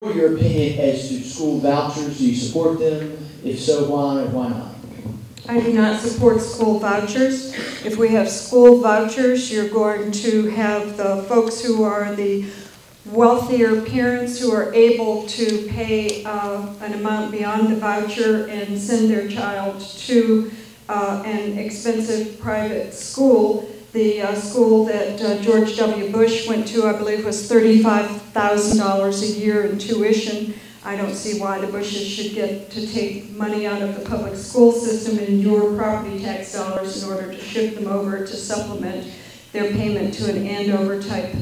What is your opinion as to school vouchers? Do you support them? If so, why or why not? I do not support school vouchers. If we have school vouchers, you're going to have the folks who are the wealthier parents who are able to pay an amount beyond the voucher and send their child to an expensive private school. The school that George W. Bush went to, I believe, was $35,000 a year in tuition. I don't see why the Bushes should get to take money out of the public school system and your property tax dollars in order to shift them over to supplement their payment to an Andover type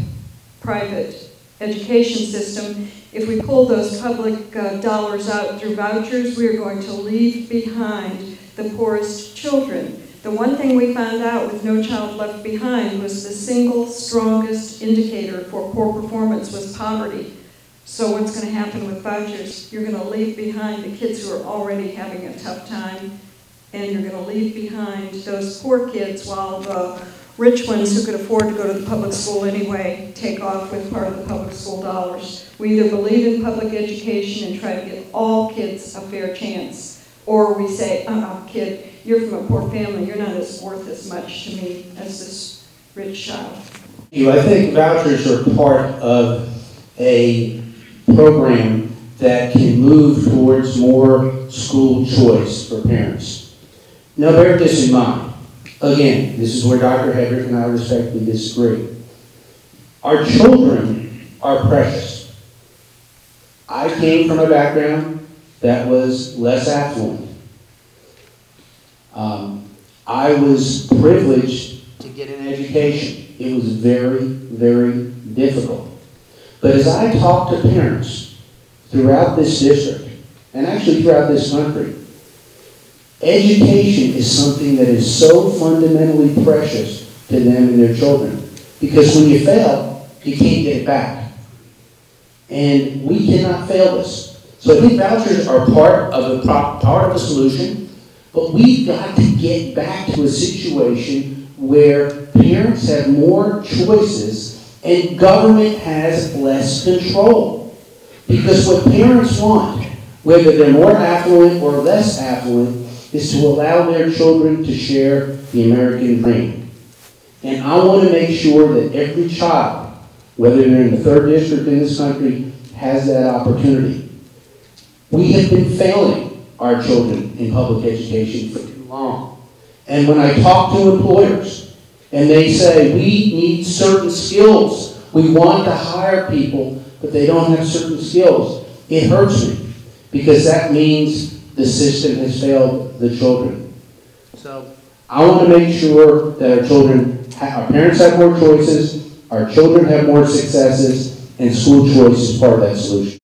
private education system. If we pull those public dollars out through vouchers, we are going to leave behind the poorest children. The one thing we found out with No Child Left Behind was the single strongest indicator for poor performance was poverty. So what's going to happen with vouchers? You're going to leave behind the kids who are already having a tough time, and you're going to leave behind those poor kids while the rich ones who could afford to go to the public school anyway take off with part of the public school dollars. We either believe in public education and try to give all kids a fair chance, or we say, kid, you're from a poor family, you're not worth as much to me as this rich child. I think vouchers are part of a program that can move towards more school choice for parents. Now bear this in mind. Again, this is where Dr. Headrick and I respectfully disagree. Our children are precious. I came from a background that was less affluent. I was privileged to get an education. It was very, very difficult. But as I talk to parents throughout this district, and actually throughout this country, education is something that is so fundamentally precious to them and their children. Because when you fail, you can't get it back. And we cannot fail this. So I think vouchers are part of the solution, but we've got to get back to a situation where parents have more choices and government has less control. Because what parents want, whether they're more affluent or less affluent, is to allow their children to share the American dream. And I want to make sure that every child, whether they're in the 3rd district in this country, has that opportunity. We have been failing our children in public education for too long. And when I talk to employers, and they say, we need certain skills, we want to hire people, but they don't have certain skills, it hurts me, because that means the system has failed the children. So I want to make sure that our parents have more choices, our children have more successes, and school choice is part of that solution.